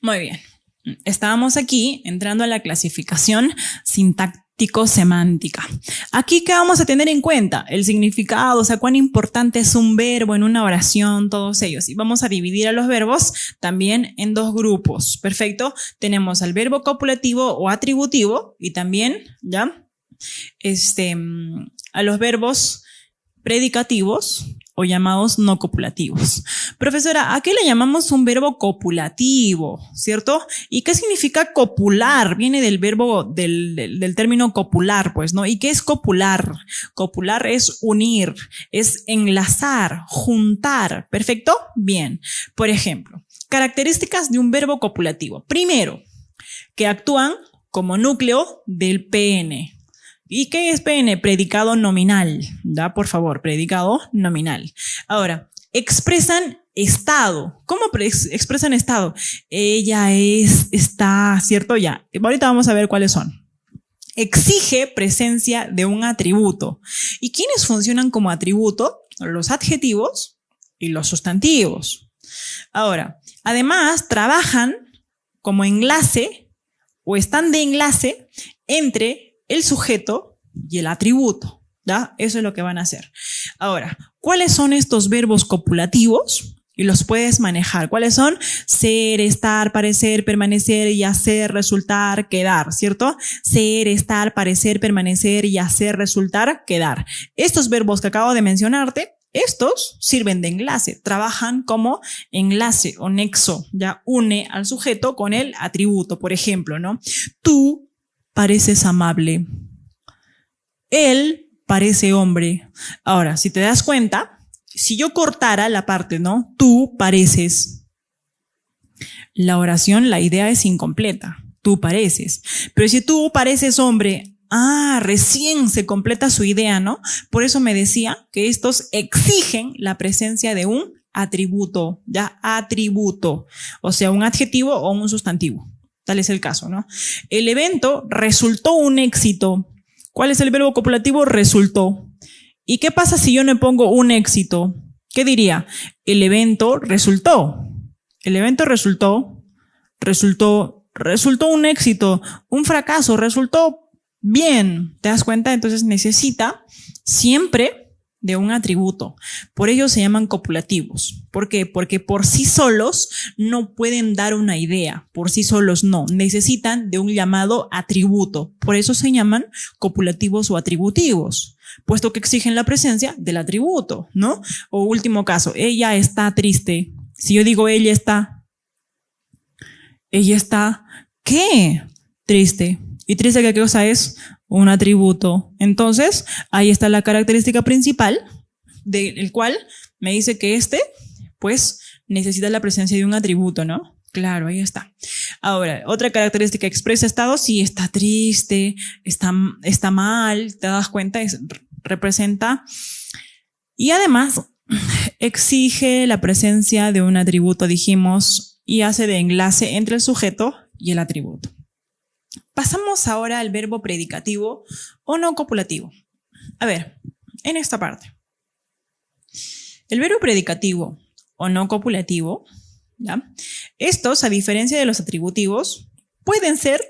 Muy bien. Estábamos aquí entrando a la clasificación sintáctico-semántica. Aquí, ¿qué vamos a tener en cuenta? El significado, o sea, cuán importante es un verbo en una oración, todos ellos. Y vamos a dividir a los verbos también en dos grupos. Perfecto. Tenemos al verbo copulativo o atributivo y también, ¿ya? A los verbos predicativos o llamados no copulativos. Profesora, ¿a qué le llamamos un verbo copulativo? ¿Cierto? ¿Y qué significa copular? Viene del verbo, del término copular, pues, ¿no? ¿Y qué es copular? Copular es unir, es enlazar, juntar. ¿Perfecto? Bien. Por ejemplo, características de un verbo copulativo. Primero, que actúan como núcleo del PN. ¿Y qué es PN? Predicado nominal, ¿ya? Por favor, predicado nominal. Ahora, expresan estado. ¿Cómo expresan estado? Ella es, está, ¿cierto? Ya. Ahorita vamos a ver cuáles son. Exige presencia de un atributo. ¿Y quiénes funcionan como atributo? Los adjetivos y los sustantivos. Ahora, además, trabajan como enlace o están de enlace entre el sujeto y el atributo, ¿ya? Eso es lo que van a hacer. Ahora, ¿cuáles son estos verbos copulativos? Y los puedes manejar. ¿Cuáles son? Ser, estar, parecer, permanecer y hacer, resultar, quedar, ¿cierto? Ser, estar, parecer, permanecer y hacer, resultar, quedar. Estos verbos que acabo de mencionarte, estos sirven de enlace, trabajan como enlace o nexo, ya une al sujeto con el atributo, por ejemplo, ¿no? Tú pareces amable. Él parece hombre. Ahora, si te das cuenta, si yo cortara la parte, ¿no? Tú pareces. La oración, la idea es incompleta. Tú pareces. Pero si tú pareces hombre, recién se completa su idea, ¿no? Por eso me decía que estos exigen la presencia de un atributo, ¿ya? Atributo. O sea, un adjetivo o un sustantivo. Tal es el caso, ¿no? El evento resultó un éxito. ¿Cuál es el verbo copulativo? Resultó. ¿Y qué pasa si yo no pongo un éxito? ¿Qué diría? El evento resultó. El evento resultó un éxito, un fracaso, resultó bien. ¿Te das cuenta? Entonces necesita siempre de un atributo. Por ello se llaman copulativos. ¿Por qué? Porque por sí solos no pueden dar una idea. Por sí solos no. Necesitan de un llamado atributo. Por eso se llaman copulativos o atributivos, puesto que exigen la presencia del atributo, ¿no? O último caso, ella está triste. Si yo digo ella está, ¿qué? Triste. ¿Y triste qué cosa es? Un atributo. Entonces, ahí está la característica principal del cual me dice que pues, necesita la presencia de un atributo, ¿no? Claro, ahí está. Ahora, otra característica expresa estado, sí, está triste, está mal, ¿te das cuenta? Representa. Y además, exige la presencia de un atributo, dijimos, y hace de enlace entre el sujeto y el atributo. Pasamos ahora al verbo predicativo o no copulativo. A ver, en esta parte. El verbo predicativo o no copulativo, ¿ya? Estos, a diferencia de los atributivos, pueden ser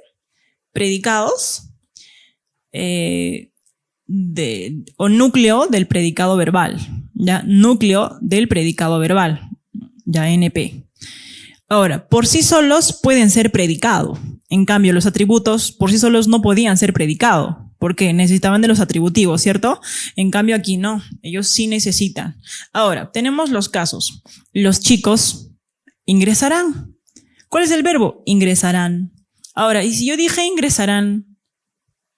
predicados o núcleo del predicado verbal, ¿ya? Núcleo del predicado verbal, ya NP. Ahora, por sí solos pueden ser predicado. En cambio, los atributos por sí solos no podían ser predicado, porque necesitaban de los atributivos, ¿cierto? En cambio, aquí no, ellos sí necesitan. Ahora, tenemos los casos. Los chicos ingresarán. ¿Cuál es el verbo? Ingresarán. Ahora, ¿y si yo dije ingresarán,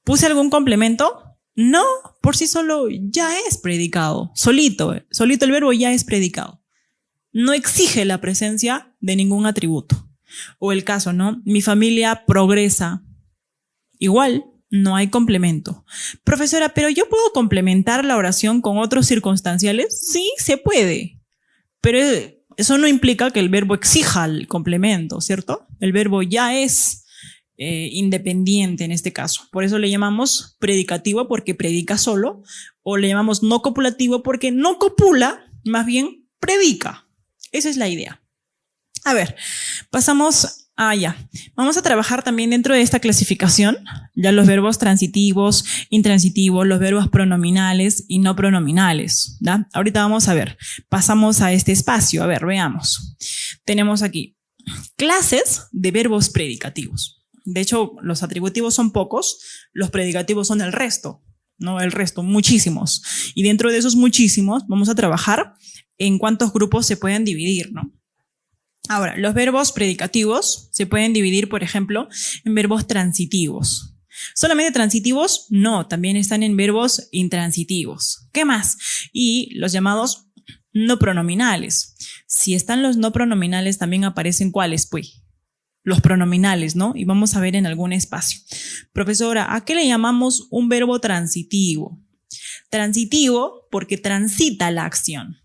puse algún complemento? No, por sí solo ya es predicado. Solito el verbo ya es predicado. No exige la presencia de ningún atributo. O el caso, ¿no? Mi familia progresa. Igual, no hay complemento. Profesora, ¿pero yo puedo complementar la oración con otros circunstanciales? Sí, se puede. Pero eso no implica que el verbo exija el complemento, ¿cierto? El verbo ya es independiente en este caso. Por eso le llamamos predicativo porque predica solo. O le llamamos no copulativo porque no copula, más bien predica. Esa es la idea. A ver, pasamos allá. Vamos a trabajar también dentro de esta clasificación, ya los verbos transitivos, intransitivos, los verbos pronominales y no pronominales, ¿ya? Ahorita vamos a ver, pasamos a este espacio, a ver, veamos. Tenemos aquí clases de verbos predicativos. De hecho, los atributivos son pocos, los predicativos son el resto, ¿no? El resto, muchísimos. Y dentro de esos muchísimos vamos a trabajar en cuántos grupos se pueden dividir, ¿no? Ahora, los verbos predicativos se pueden dividir, por ejemplo, en verbos transitivos. ¿Solamente transitivos? No, también están en verbos intransitivos. ¿Qué más? Y los llamados no pronominales. Si están los no pronominales, también aparecen ¿cuáles? Pues los pronominales, ¿no? Y vamos a ver en algún espacio. Profesora, ¿a qué le llamamos un verbo transitivo? Transitivo porque transita la acción.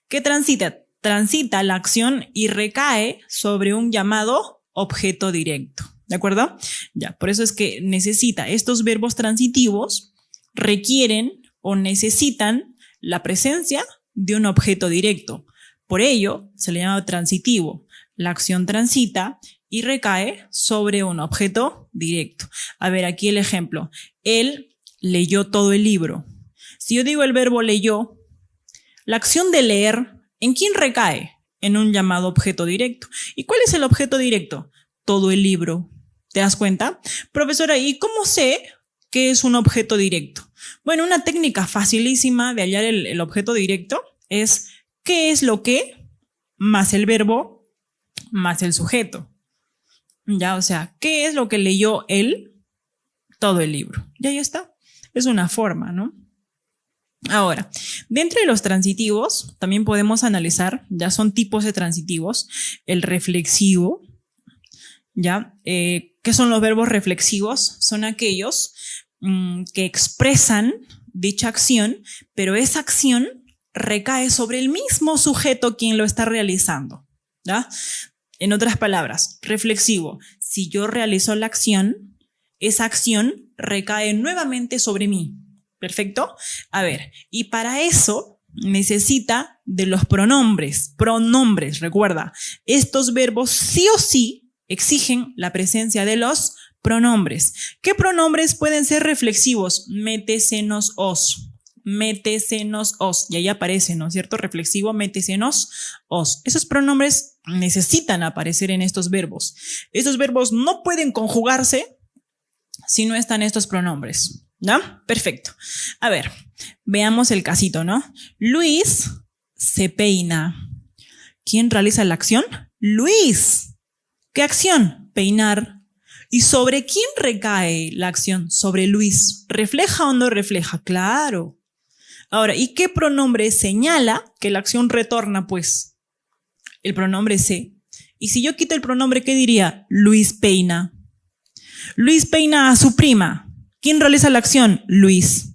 ¿Qué transita? Transita la acción y recae sobre un llamado objeto directo. ¿De acuerdo? Ya, por eso es que necesita, estos verbos transitivos requieren o necesitan la presencia de un objeto directo. Por ello, se le llama transitivo. La acción transita y recae sobre un objeto directo. A ver, aquí el ejemplo. Él leyó todo el libro. Si yo digo el verbo leyó, la acción de leer, ¿en quién recae? En un llamado objeto directo. ¿Y cuál es el objeto directo? Todo el libro. ¿Te das cuenta? Profesora, ¿y cómo sé qué es un objeto directo? Bueno, una técnica facilísima de hallar el objeto directo es ¿qué es lo que? Más el verbo, más el sujeto. Ya, o sea, ¿qué es lo que leyó él? Todo el libro. Y ahí está. Es una forma, ¿no? Ahora, dentro de los transitivos también podemos analizar, ya son tipos de transitivos, el reflexivo, ¿ya? ¿Qué son los verbos reflexivos? Son aquellos que expresan dicha acción, pero esa acción recae sobre el mismo sujeto quien lo está realizando, ¿ya? En otras palabras, reflexivo, si yo realizo la acción, esa acción recae nuevamente sobre mí. ¿Perfecto? A ver, y para eso necesita de los pronombres, recuerda, estos verbos sí o sí exigen la presencia de los pronombres. ¿Qué pronombres pueden ser reflexivos? Métesenos os, y ahí aparece, ¿no es cierto? Reflexivo, métesenos os. Esos pronombres necesitan aparecer en estos verbos. Estos verbos no pueden conjugarse si no están estos pronombres. ¿No? Perfecto. A ver, veamos el casito, ¿no? Luis se peina. ¿Quién realiza la acción? Luis. ¿Qué acción? Peinar. ¿Y sobre quién recae la acción? Sobre Luis. ¿Refleja o no refleja? Claro. Ahora, ¿y qué pronombre señala que la acción retorna, pues? El pronombre se. Y si yo quito el pronombre, ¿qué diría? Luis peina. Luis peina a su prima. ¿Quién realiza la acción? Luis.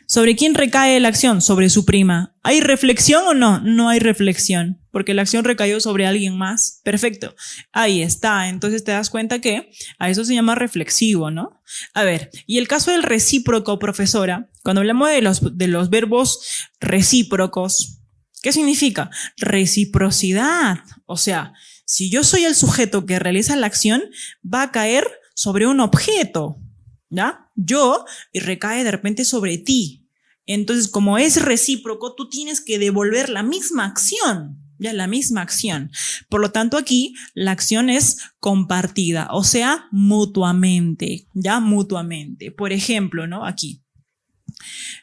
¿Sobre quién recae la acción? Sobre su prima. ¿Hay reflexión o no? No hay reflexión, porque la acción recayó sobre alguien más. Perfecto. Ahí está. Entonces te das cuenta que a eso se llama reflexivo, ¿no? A ver, y el caso del recíproco, profesora, cuando hablamos de los verbos recíprocos, ¿qué significa? Reciprocidad. O sea, si yo soy el sujeto que realiza la acción, va a caer sobre un objeto, ¿ya? Yo, y recae de repente sobre ti. Entonces, como es recíproco, tú tienes que devolver la misma acción, ya la misma acción. Por lo tanto, aquí la acción es compartida, o sea, mutuamente, ya mutuamente. Por ejemplo, ¿no? Aquí.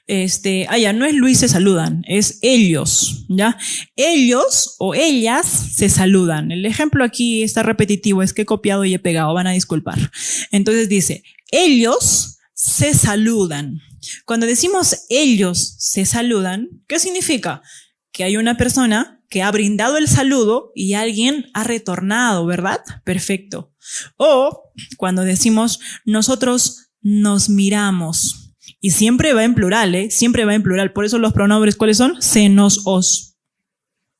Ya no es Luis se saludan, es ellos, ¿ya? Ellos o ellas se saludan. El ejemplo aquí está repetitivo, es que he copiado y he pegado, van a disculpar. Entonces dice, ellos se saludan. Cuando decimos ellos se saludan, ¿qué significa? Que hay una persona que ha brindado el saludo y alguien ha retornado, ¿verdad? Perfecto. O cuando decimos nosotros nos miramos. Y siempre va en plural, ¿eh? Siempre va en plural. Por eso los pronombres, ¿cuáles son? Se, nos, os.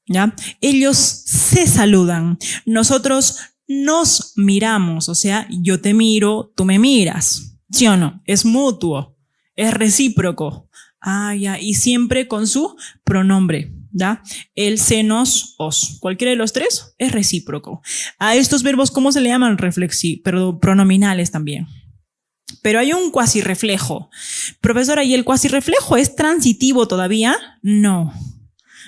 ¿Ya? Ellos se saludan. Nosotros nos miramos. O sea, yo te miro, tú me miras. ¿Sí o no? Es mutuo. Es recíproco. Ah, ya. Y siempre con su pronombre. ¿ya? El se, nos, os. Cualquiera de los tres es recíproco. A estos verbos, ¿cómo se le llaman? Pronominales también. Pero hay un cuasirreflejo. Profesora, ¿y el cuasirreflejo es transitivo todavía? No,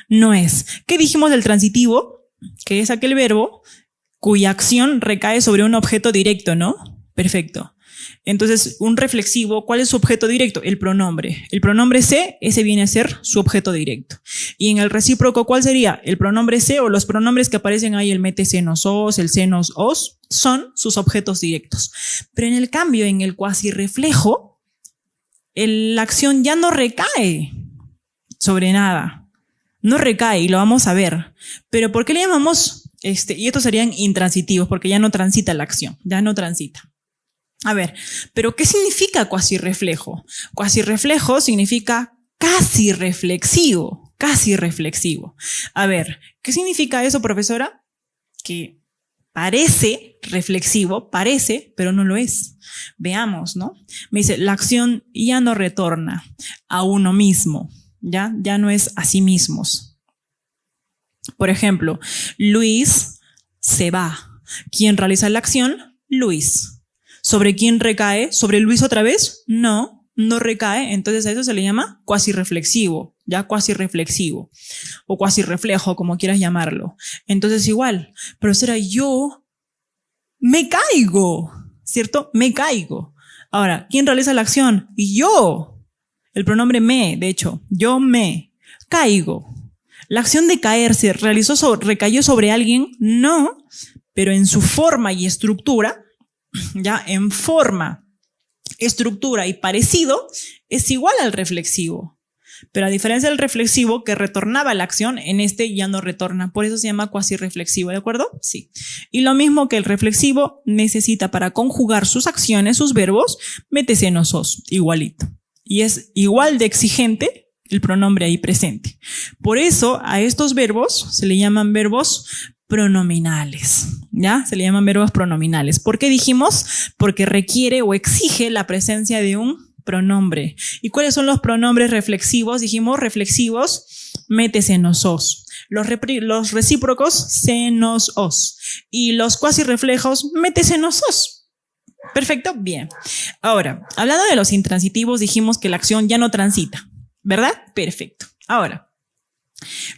no es. ¿Qué dijimos del transitivo? Que es aquel verbo cuya acción recae sobre un objeto directo, ¿no? Perfecto. Entonces, un reflexivo, ¿cuál es su objeto directo? El pronombre. El pronombre se, ese viene a ser su objeto directo. Y en el recíproco, ¿cuál sería? El pronombre se o los pronombres que aparecen ahí, el mete, se, nos, os, el se, nos, os, son sus objetos directos. Pero en el cambio, en el cuasirreflejo, la acción ya no recae sobre nada. No recae y lo vamos a ver. Pero ¿por qué le llamamos y estos serían intransitivos? Porque ya no transita la acción, ya no transita. A ver, ¿pero qué significa cuasirreflejo? Cuasirreflejo significa casi reflexivo, casi reflexivo. A ver, ¿qué significa eso, profesora? Que parece reflexivo, parece, pero no lo es. Veamos, ¿no? Me dice, la acción ya no retorna a uno mismo, ya no es a sí mismos. Por ejemplo, Luis se va. ¿Quién realiza la acción? Luis. ¿Sobre quién recae? ¿Sobre Luis otra vez? No, no recae. Entonces a eso se le llama cuasirreflexivo, ya cuasirreflexivo. O cuasirreflejo, como quieras llamarlo. Entonces igual, profesora, yo me caigo, ¿cierto? Me caigo. Ahora, ¿quién realiza la acción? Yo. El pronombre me, de hecho. Yo me caigo. ¿La acción de caerse recayó sobre alguien? No, pero en su forma y estructura, ya en forma, estructura y parecido, es igual al reflexivo. Pero a diferencia del reflexivo que retornaba la acción, en este ya no retorna. Por eso se llama cuasirreflexivo, ¿de acuerdo? Sí. Y lo mismo que el reflexivo necesita para conjugar sus acciones, sus verbos, métese en os, igualito. Y es igual de exigente el pronombre ahí presente. Por eso a estos verbos se le llaman verbos pronominales, ¿ya? Se le llaman verbos pronominales. ¿Por qué dijimos? Porque requiere o exige la presencia de un pronombre. ¿Y cuáles son los pronombres reflexivos? Dijimos reflexivos, métese en os. Los recíprocos, se, nos, os. Y los cuasirreflejos, métese en os. Perfecto, bien. Ahora, hablando de los intransitivos, dijimos que la acción ya no transita, ¿verdad? Perfecto. Ahora,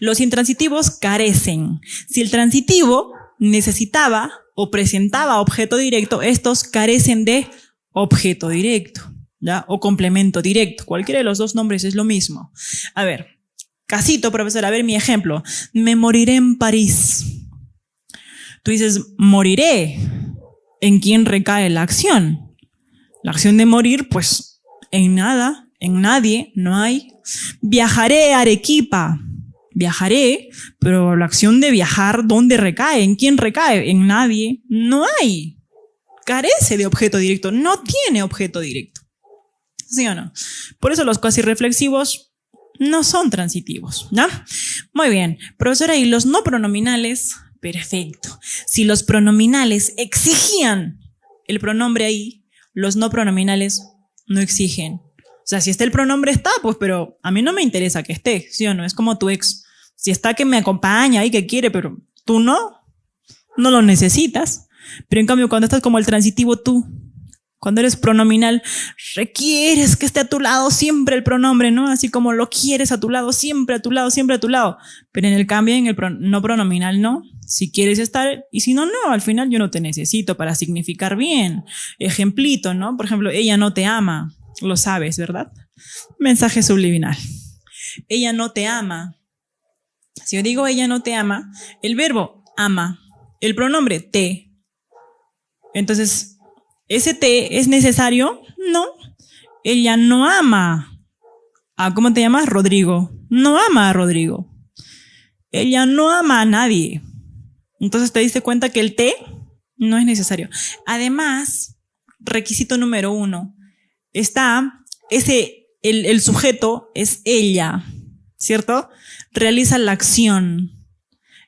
los intransitivos carecen. Si el transitivo necesitaba o presentaba objeto directo, estos carecen de objeto directo, ¿ya? O complemento directo. Cualquiera de los dos nombres es lo mismo. A ver, casito, profesor, a ver mi ejemplo. Me moriré en París. Tú dices, moriré. ¿En quién recae la acción? La acción de morir, pues, en nada, en nadie, no hay. Viajaré a Arequipa. Viajaré, pero la acción de viajar, ¿dónde recae? ¿En quién recae? En nadie. No hay. Carece de objeto directo. No tiene objeto directo. ¿Sí o no? Por eso los cuasirreflexivos no son transitivos, ¿no? Muy bien. Profesora, ¿y los no pronominales? Perfecto. Si los pronominales exigían el pronombre ahí, los no pronominales no exigen. O sea, si está el pronombre está, pues, pero a mí no me interesa que esté, ¿sí o no? Es como tu ex. Si está, que me acompaña y que quiere, pero tú no lo necesitas. Pero en cambio, cuando estás como el transitivo, tú, cuando eres pronominal, requieres que esté a tu lado siempre el pronombre, ¿no? Así como lo quieres a tu lado, siempre a tu lado, siempre a tu lado. Pero en el cambio, en el no pronominal, no. Si quieres estar, y si no, no. Al final yo no te necesito para significar bien. Ejemplito, ¿no? Por ejemplo, ella no te ama. Lo sabes, ¿verdad? Mensaje subliminal. Ella no te ama. Si yo digo ella no te ama, el verbo ama, el pronombre te. Entonces, ¿ese te es necesario? No. Ella no ama. ¿Cómo te llamas? Rodrigo. No ama a Rodrigo. Ella no ama a nadie. Entonces te diste cuenta que el te no es necesario. Además, requisito número 1. Está el sujeto es ella, ¿cierto? Realiza la acción.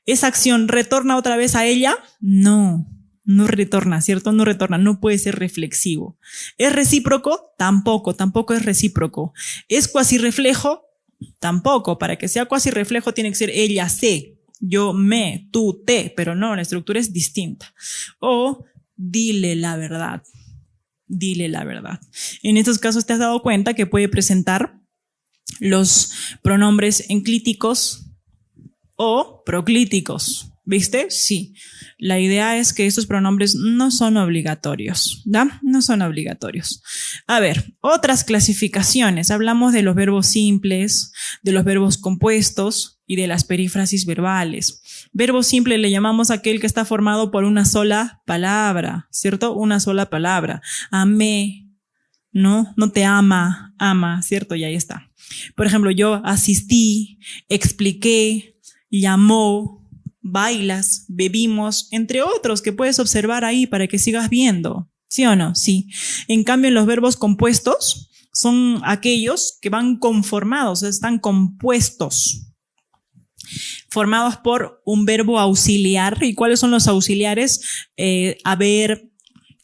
¿Esa acción retorna otra vez a ella? No retorna, ¿cierto? No retorna, no puede ser reflexivo. ¿Es recíproco? Tampoco es recíproco. ¿Es cuasirreflejo? Tampoco. Para que sea cuasi reflejo tiene que ser ella se, yo me, tú te, pero no, la estructura es distinta. O dile la verdad. Dile la verdad. En estos casos te has dado cuenta que puede presentar los pronombres enclíticos o proclíticos. ¿Viste? Sí. La idea es que estos pronombres no son obligatorios, ¿ya? No son obligatorios. A ver, otras clasificaciones. Hablamos de los verbos simples, de los verbos compuestos y de las perífrasis verbales. Verbo simple le llamamos a aquel que está formado por una sola palabra, ¿cierto? Una sola palabra. Amé, ¿no? No te ama, ama, ¿cierto? Y ahí está. Por ejemplo, yo asistí, expliqué, llamó, bailas, bebimos, entre otros que puedes observar ahí para que sigas viendo. ¿Sí o no? Sí. En cambio, los verbos compuestos son aquellos que van conformados, están compuestos, formados por un verbo auxiliar. ¿Y cuáles son los auxiliares? Haber,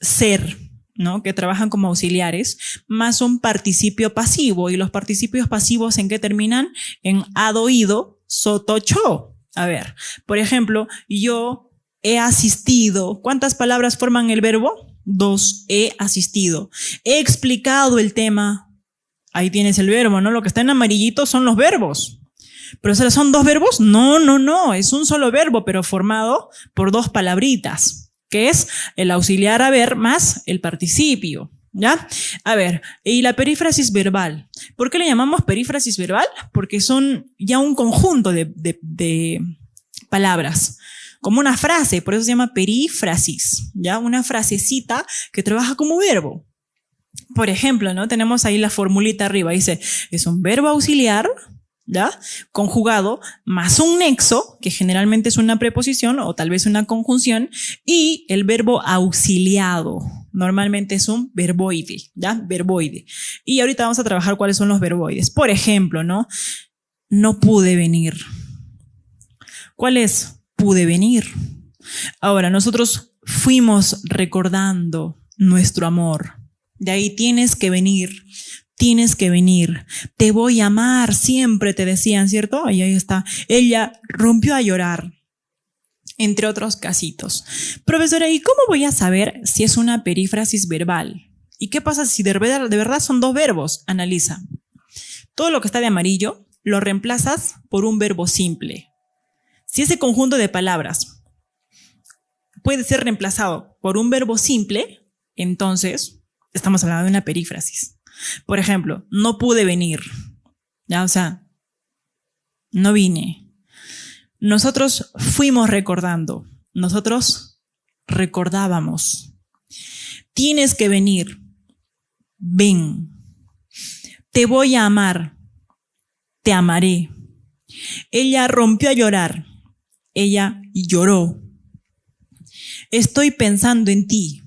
ser, ¿no? Que trabajan como auxiliares, más un participio pasivo. ¿Y los participios pasivos en qué terminan? En ado, ido, soto, cho. A ver, por ejemplo, yo he asistido. ¿Cuántas palabras forman el verbo? 2. He asistido. He explicado el tema. Ahí tienes el verbo, ¿no? Lo que está en amarillito son los verbos. ¿Pero son 2 verbos? No. Es un solo verbo, pero formado por 2 palabritas, que es el auxiliar haber más el participio. ¿Ya? A ver, y la perífrasis verbal. ¿Por qué le llamamos perífrasis verbal? Porque son ya un conjunto de palabras, como una frase, por eso se llama perífrasis, ¿ya? Una frasecita que trabaja como verbo. Por ejemplo, ¿no? Tenemos ahí la formulita arriba, dice, es un verbo auxiliar, ¿ya? Conjugado, más un nexo, que generalmente es una preposición o tal vez una conjunción, y el verbo auxiliado. Normalmente es un verboide, ¿ya? Verboide. Y ahorita vamos a trabajar cuáles son los verboides. Por ejemplo, ¿no? No pude venir. ¿Cuál es? Pude venir. Ahora, nosotros fuimos recordando nuestro amor. De ahí tienes que venir. Tienes que venir. Te voy a amar, siempre te decían, ¿cierto? Ahí está. Ella rompió a llorar. Entre otros casitos. Profesora, ¿y cómo voy a saber si es una perífrasis verbal? ¿Y qué pasa si de verdad son 2 verbos? Analiza. Todo lo que está de amarillo lo reemplazas por un verbo simple. Si ese conjunto de palabras puede ser reemplazado por un verbo simple, entonces estamos hablando de una perífrasis. Por ejemplo, no pude venir. Ya, o sea, no vine. Nosotros fuimos recordando. Nosotros recordábamos. Tienes que venir. Ven. Te voy a amar. Te amaré. Ella rompió a llorar. Ella lloró. Estoy pensando en ti.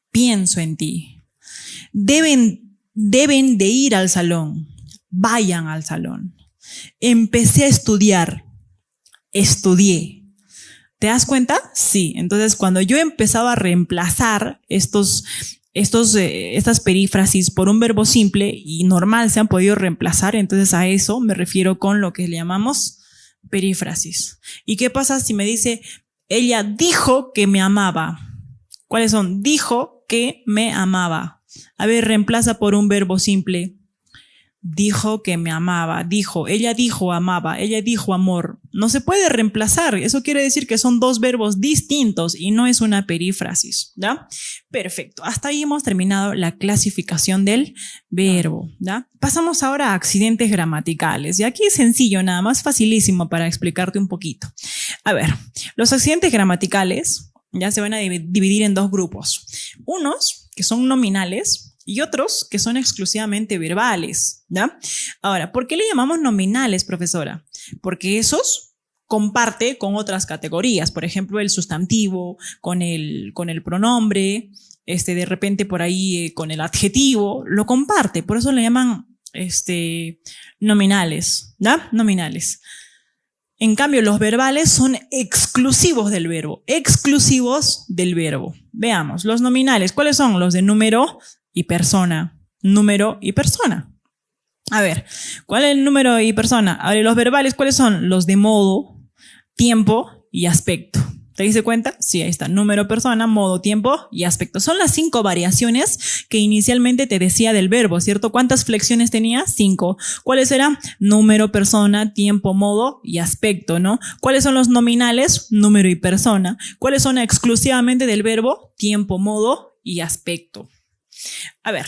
Pienso en ti. Deben de ir al salón. Vayan al salón. Empecé a estudiar. Estudié. ¿Te das cuenta? Sí. Entonces, cuando yo empezaba a reemplazar estas perífrasis por un verbo simple y normal se han podido reemplazar, entonces a eso me refiero con lo que le llamamos perífrasis. ¿Y qué pasa si me dice, ella dijo que me amaba? ¿Cuáles son? Dijo que me amaba. A ver, reemplaza por un verbo simple. Dijo que me amaba, ella dijo amaba, ella dijo amor. No se puede reemplazar, eso quiere decir que son 2 verbos distintos y no es una perífrasis, ¿ya? Perfecto, hasta ahí hemos terminado la clasificación del verbo, ¿ya? Pasamos ahora a accidentes gramaticales, y aquí es sencillo, nada más facilísimo para explicarte un poquito. A ver, los accidentes gramaticales ya se van a dividir en 2 grupos, unos que son nominales y otros que son exclusivamente verbales, ¿ya? Ahora, ¿por qué le llamamos nominales, profesora? Porque esos comparte con otras categorías, por ejemplo, el sustantivo con el pronombre, de repente por ahí con el adjetivo, lo comparte, por eso le llaman nominales, ¿ya? Nominales. En cambio, los verbales son exclusivos del verbo, Veamos, los nominales, ¿cuáles son? Los de número y persona, número y persona. A ver, ¿cuál es el número y persona? A ver, los verbales, ¿cuáles son? Los de modo, tiempo y aspecto. ¿Te diste cuenta? Sí, ahí está. Número, persona, modo, tiempo y aspecto. Son las 5 variaciones que inicialmente te decía del verbo, ¿cierto? ¿Cuántas flexiones tenía? 5. ¿Cuáles eran? Número, persona, tiempo, modo y aspecto, ¿no? ¿Cuáles son los nominales? Número y persona. ¿Cuáles son exclusivamente del verbo? Tiempo, modo y aspecto. A ver,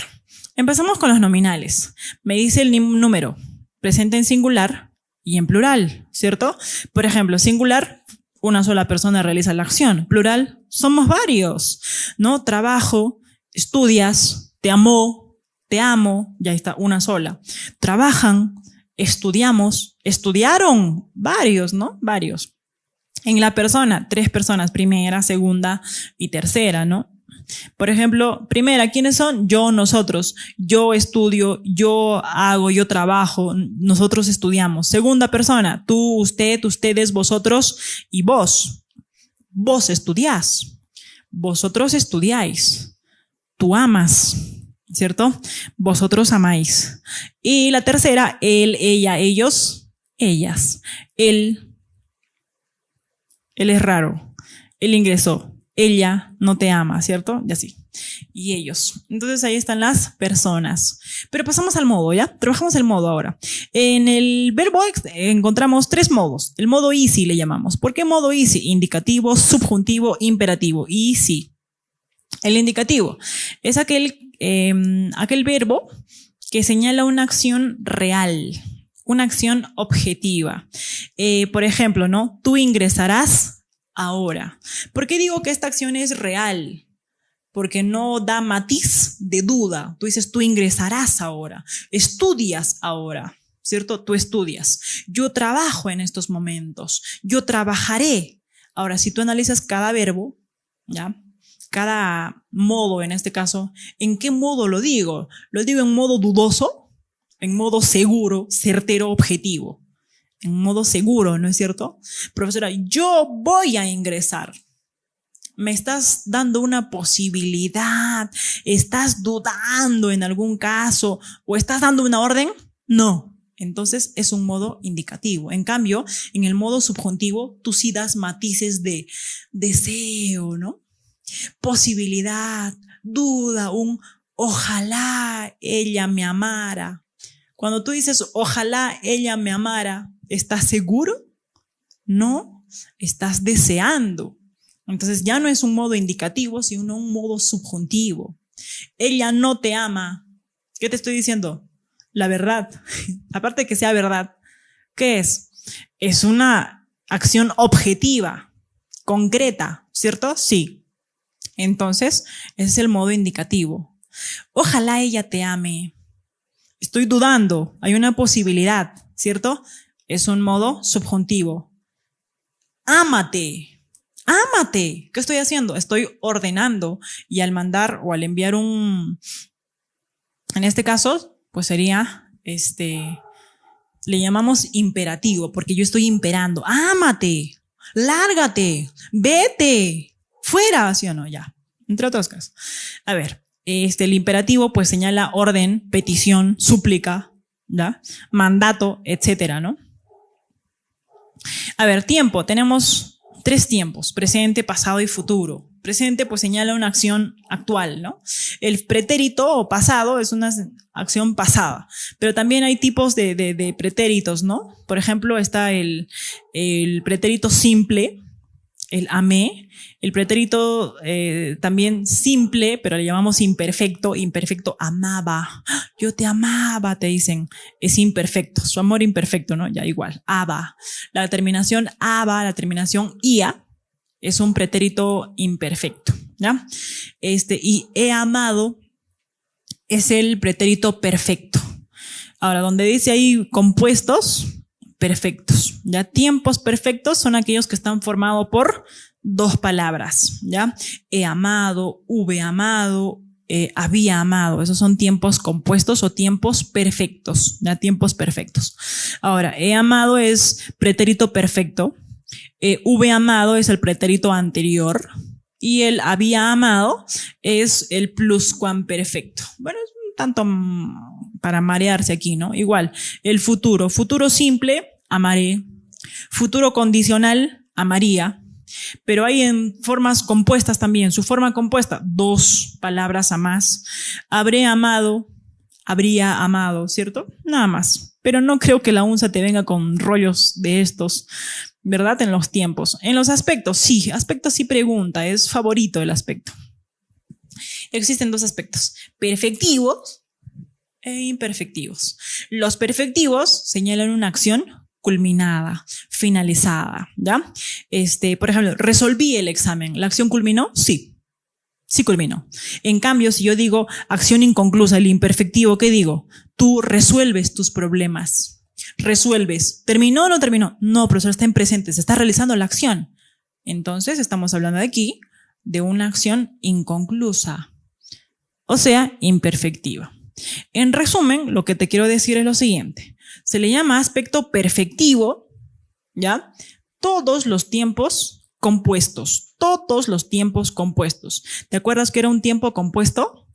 empezamos con los nominales. Me dice el número presente en singular y en plural, ¿cierto? Por ejemplo, singular, una sola persona realiza la acción. Plural, somos varios, ¿no? Trabajo, estudias, te amó, te amo, ya está, una sola. Trabajan, estudiamos, estudiaron, varios, ¿no? Varios. En la persona, 3 personas, primera, segunda y tercera, ¿no? Por ejemplo, primera, ¿quiénes son? Yo, nosotros. Yo estudio, yo hago, yo trabajo, nosotros estudiamos. Segunda persona, tú, usted, ustedes, vosotros y vos. Vos estudiás. Vosotros estudiáis. Tú amas, ¿cierto? Vosotros amáis. Y la tercera, él, ella, ellos, ellas. Él es raro. Él ingresó. Ella no te ama, ¿cierto? Y así. Y ellos. Entonces ahí están las personas. Pero pasamos al modo, ¿ya? Trabajamos el modo ahora. En el verbo encontramos 3 modos. El modo easy le llamamos. ¿Por qué modo easy? Indicativo, subjuntivo, imperativo. Easy. El indicativo es aquel verbo que señala una acción real, una acción objetiva. Por ejemplo, ¿no? Tú ingresarás ahora. ¿Por qué digo que esta acción es real? Porque no da matiz de duda. Tú dices, tú ingresarás ahora, estudias ahora, ¿cierto? Tú estudias. Yo trabajo en estos momentos, yo trabajaré. Ahora, si tú analizas cada verbo, ¿ya? Cada modo en este caso, ¿en qué modo lo digo? ¿Lo digo en modo dudoso? ¿En modo seguro, certero, objetivo? En modo seguro, ¿no es cierto? Profesora, yo voy a ingresar. Me estás dando una posibilidad, estás dudando en algún caso o estás dando una orden. No, entonces es un modo indicativo. En cambio, en el modo subjuntivo, tú sí das matices de deseo, ¿no? Posibilidad, duda, un ojalá ella me amara. Cuando tú dices ojalá ella me amara, ¿estás seguro? No, estás deseando. Entonces ya no es un modo indicativo, sino un modo subjuntivo. Ella no te ama. ¿Qué te estoy diciendo? La verdad. Aparte de que sea verdad, ¿qué es? Es una acción objetiva, concreta, ¿cierto? Sí. Entonces, ese es el modo indicativo. Ojalá ella te ame. Estoy dudando, hay una posibilidad, ¿cierto? Es un modo subjuntivo. Ámate, ámate. ¿Qué estoy haciendo? Estoy ordenando y al mandar o al enviar en este caso, pues sería, le llamamos imperativo porque yo estoy imperando. Ámate, lárgate, vete, fuera, ¿sí o no? Ya, entre otras cosas. A ver. El imperativo pues señala orden, petición, súplica, ¿ya? Mandato, etcétera, ¿no? A ver, tiempo. Tenemos 3 tiempos, presente, pasado y futuro. Presente pues señala una acción actual, ¿no? El pretérito o pasado es una acción pasada, pero también hay tipos de pretéritos, ¿no? Por ejemplo, está el pretérito simple, el amé, el pretérito también simple, pero le llamamos imperfecto, amaba, yo te amaba, te dicen, es imperfecto, su amor imperfecto, ¿no? Ya igual, aba. La terminación aba, la terminación ia, es un pretérito imperfecto, ¿ya? Y he amado es el pretérito perfecto. Ahora, donde dice ahí compuestos, perfectos, ¿ya? Tiempos perfectos son aquellos que están formados por 2 palabras, ¿ya? He amado, hube amado, había amado. Esos son tiempos compuestos o tiempos perfectos, ¿ya? Tiempos perfectos. Ahora, he amado es pretérito perfecto, hube amado es el pretérito anterior y el había amado es el pluscuamperfecto. Bueno, es un tanto para marearse aquí, ¿no? Igual, el futuro. Futuro simple, amaré. Futuro condicional, amaría. Pero hay en formas compuestas también. Su forma compuesta, 2 palabras a más. Habré amado, habría amado, ¿cierto? Nada más. Pero no creo que la UNSA te venga con rollos de estos, ¿verdad? En los tiempos. En los aspectos sí pregunta, es favorito el aspecto. Existen 2 aspectos, perfectivos e imperfectivos. Los perfectivos señalan una acción culminada, finalizada, ¿ya? Por ejemplo, resolví el examen. ¿La acción culminó? Sí culminó. En cambio, si yo digo acción inconclusa, el imperfectivo, ¿qué digo? Tú resuelves tus problemas. Resuelves. ¿Terminó o no terminó? No, profesor, está en presente, se está realizando la acción. Entonces, estamos hablando de aquí de una acción inconclusa, o sea, imperfectiva. En resumen, lo que te quiero decir es lo siguiente. Se le llama aspecto perfectivo, ¿ya? Todos los tiempos compuestos. Todos los tiempos compuestos. ¿Te acuerdas que era un tiempo compuesto?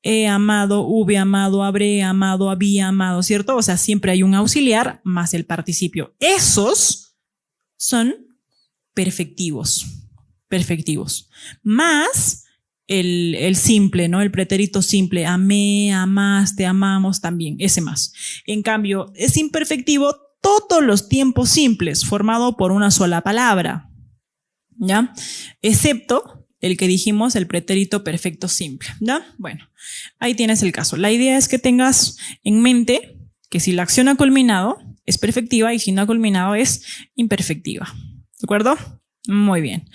He amado, hube amado, habré amado, había amado, ¿cierto? O sea, siempre hay un auxiliar más el participio. Esos son perfectivos. Perfectivos. Más el simple, ¿no? El pretérito simple. Amé, amaste, amamos también. Ese más. En cambio, es imperfectivo todos los tiempos simples, formado por una sola palabra, ¿ya? Excepto el que dijimos, el pretérito perfecto simple, ¿ya? Bueno, ahí tienes el caso. La idea es que tengas en mente que si la acción ha culminado, es perfectiva, y si no ha culminado, es imperfectiva. ¿De acuerdo? Muy bien.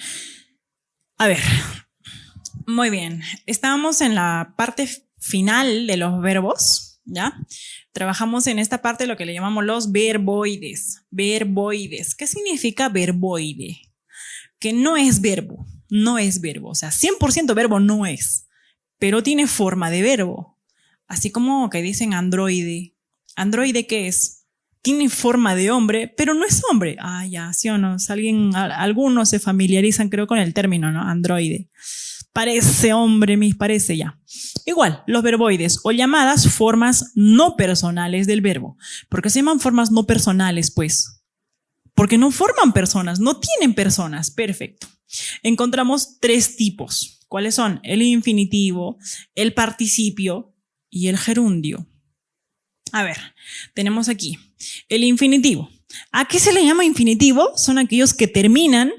A ver, muy bien. Estábamos en la parte final de los verbos, ¿ya? Trabajamos en esta parte lo que le llamamos los verboides. Verboides. ¿Qué significa verboide? Que no es verbo, no es verbo. O sea, 100% verbo no es, pero tiene forma de verbo. Así como que dicen androide. ¿Androide qué es? Tiene forma de hombre, pero no es hombre. Ah, ya, sí o no. Algunos se familiarizan, creo, con el término, ¿no? Androide. Parece hombre, parece ya. Igual, los verboides o llamadas formas no personales del verbo. ¿Por qué se llaman formas no personales, pues? Porque no forman personas, no tienen personas. Perfecto. Encontramos 3 tipos. ¿Cuáles son? El infinitivo, el participio y el gerundio. A ver, tenemos aquí el infinitivo. ¿A qué se le llama infinitivo? Son aquellos que terminan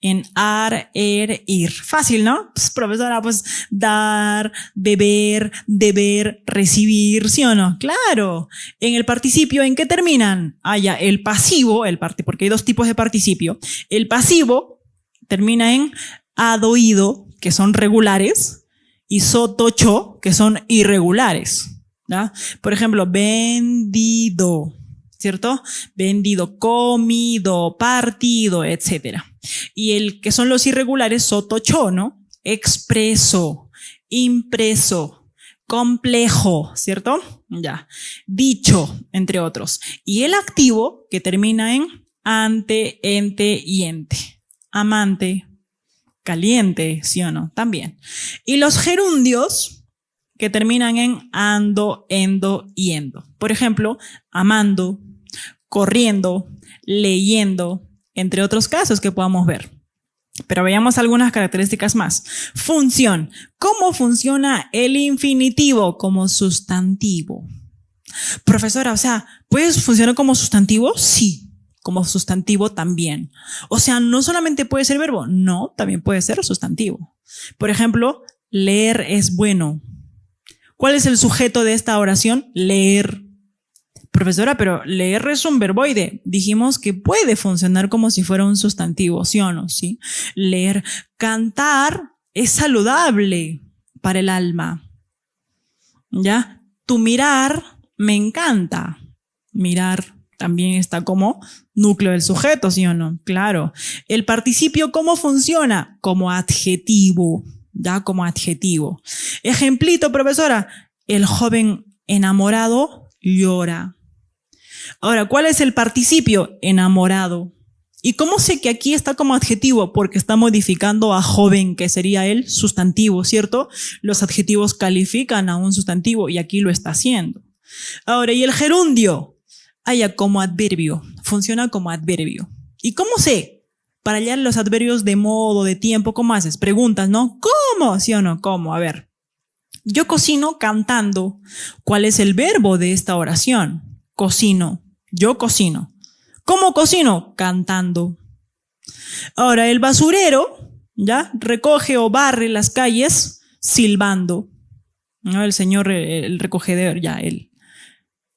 en ar, er, ir. Fácil, ¿no? Pues, profesora, pues dar, beber, deber, recibir, ¿sí o no? Claro. En el participio, ¿en qué terminan? Ah, ya, el pasivo, porque hay 2 tipos de participio. El pasivo termina en adoído, que son regulares, y sotocho, que son irregulares, ¿ya? Por ejemplo, vendido, ¿cierto? Vendido, comido, partido, etcétera. Y el que son los irregulares, sotocho, ¿no? Expreso, impreso, complejo, ¿cierto? Ya. Dicho, entre otros. Y el activo, que termina en ante, ente y ente. Amante, caliente, ¿sí o no? También. Y los gerundios, que terminan en ando, endo y endo. Por ejemplo, amando, corriendo, leyendo, entre otros casos que podamos ver. Pero veamos algunas características más. Función. ¿Cómo funciona el infinitivo como sustantivo? Profesora, o sea, ¿puedes funcionar como sustantivo? Sí, como sustantivo también. O sea, no solamente puede ser verbo, no, también puede ser sustantivo. Por ejemplo, leer es bueno. ¿Cuál es el sujeto de esta oración? Leer. Profesora, pero leer es un verboide. Dijimos que puede funcionar como si fuera un sustantivo, ¿sí o no? ¿Sí? Leer. Cantar es saludable para el alma. ¿Ya? Tu mirar me encanta. Mirar también está como núcleo del sujeto, ¿sí o no? Claro. El participio, ¿cómo funciona? Como adjetivo. ¿Ya? Como adjetivo. Ejemplito, profesora. El joven enamorado llora. Ahora, ¿cuál es el participio? Enamorado. ¿Y cómo sé que aquí está como adjetivo? Porque está modificando a joven, que sería el sustantivo, ¿cierto? Los adjetivos califican a un sustantivo y aquí lo está haciendo. Ahora, ¿y el gerundio? Como adverbio, funciona como adverbio. ¿Y cómo sé? Para hallar los adverbios de modo, de tiempo, ¿cómo haces? Preguntas, ¿no? ¿Cómo? ¿Sí o no? ¿Cómo? A ver. Yo cocino cantando. ¿Cuál es el verbo de esta oración? Cocino. Yo cocino. ¿Cómo cocino? Cantando. Ahora, el basurero, ¿ya? Recoge o barre las calles silbando. ¿No? El señor, el recogedor, ya, el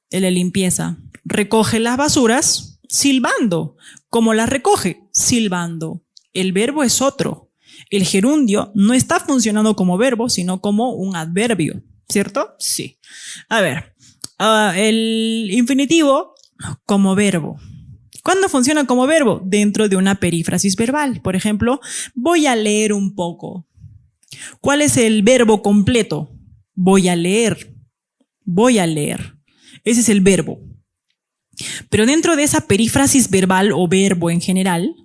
de limpieza. Recoge las basuras silbando. ¿Cómo las recoge? Silbando. El verbo es otro. El gerundio no está funcionando como verbo, sino como un adverbio, ¿cierto? Sí. A ver, el infinitivo como verbo. ¿Cuándo funciona como verbo? Dentro de una perífrasis verbal. Por ejemplo, voy a leer un poco. ¿Cuál es el verbo completo? Voy a leer. Voy a leer. Ese es el verbo. Pero dentro de esa perífrasis verbal o verbo en general,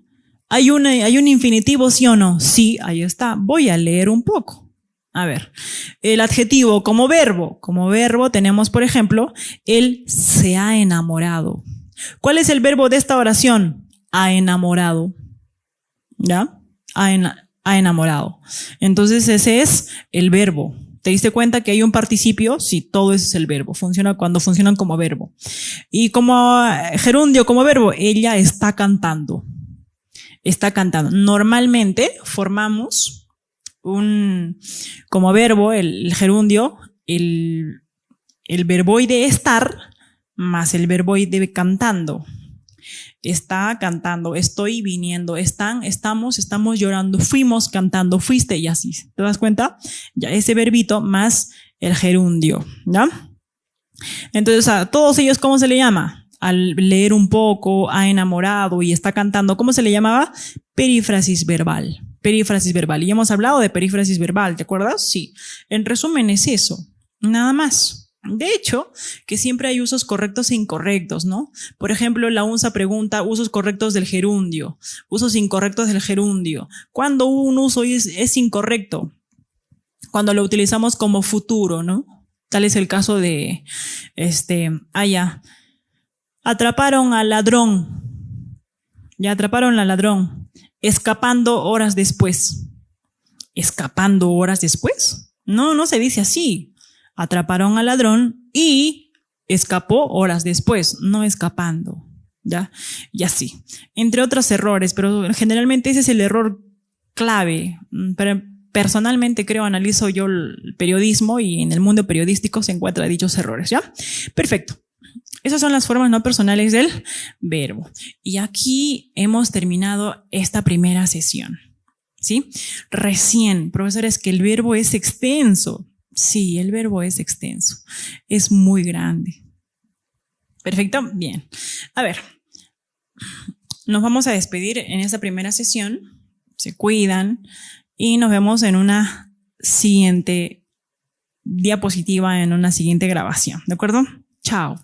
hay un infinitivo, ¿sí o no? Sí, ahí está. Voy a leer un poco. A ver, el adjetivo como verbo. Como verbo tenemos, por ejemplo, él se ha enamorado. ¿Cuál es el verbo de esta oración? Ha enamorado. ¿Ya? Ha enamorado. Entonces ese es el verbo. ¿Te diste cuenta que hay un participio? Sí, todo eso es el verbo. Funciona cuando funcionan como verbo. Y como gerundio, como verbo, ella está cantando. Está cantando. Normalmente formamos como verbo, el gerundio, el verboide estar más el verboide cantando. Está cantando, estoy viniendo, estamos llorando, fuimos cantando, fuiste y así. ¿Te das cuenta? Ya ese verbito más el gerundio, ¿ya? Entonces, a todos ellos, ¿cómo se le llama? Al leer un poco, ha enamorado y está cantando, ¿cómo se le llamaba? Perífrasis verbal. Perífrasis verbal. Y hemos hablado de perífrasis verbal, ¿te acuerdas? Sí. En resumen es eso, nada más. De hecho, que siempre hay usos correctos e incorrectos, ¿no? Por ejemplo, la UNSA pregunta usos correctos del gerundio, usos incorrectos del gerundio. ¿Cuándo un uso es incorrecto? Cuando lo utilizamos como futuro, ¿no? Tal es el caso de, atraparon al ladrón. Ya atraparon al ladrón. Escapando horas después. ¿Escapando horas después? No se dice así. Atraparon al ladrón y escapó horas después, no escapando, ¿ya? Y así. Entre otros errores, pero generalmente ese es el error clave. Pero personalmente analizo yo el periodismo y en el mundo periodístico se encuentran dichos errores, ¿ya? Perfecto. Esas son las formas no personales del verbo. Y aquí hemos terminado esta primera sesión, ¿sí? Recién, profesores, que el verbo es extenso. Sí, el verbo es extenso, es muy grande. Perfecto, bien. A ver, nos vamos a despedir en esta primera sesión, se cuidan y nos vemos en una siguiente diapositiva, en una siguiente grabación, ¿de acuerdo? Chao.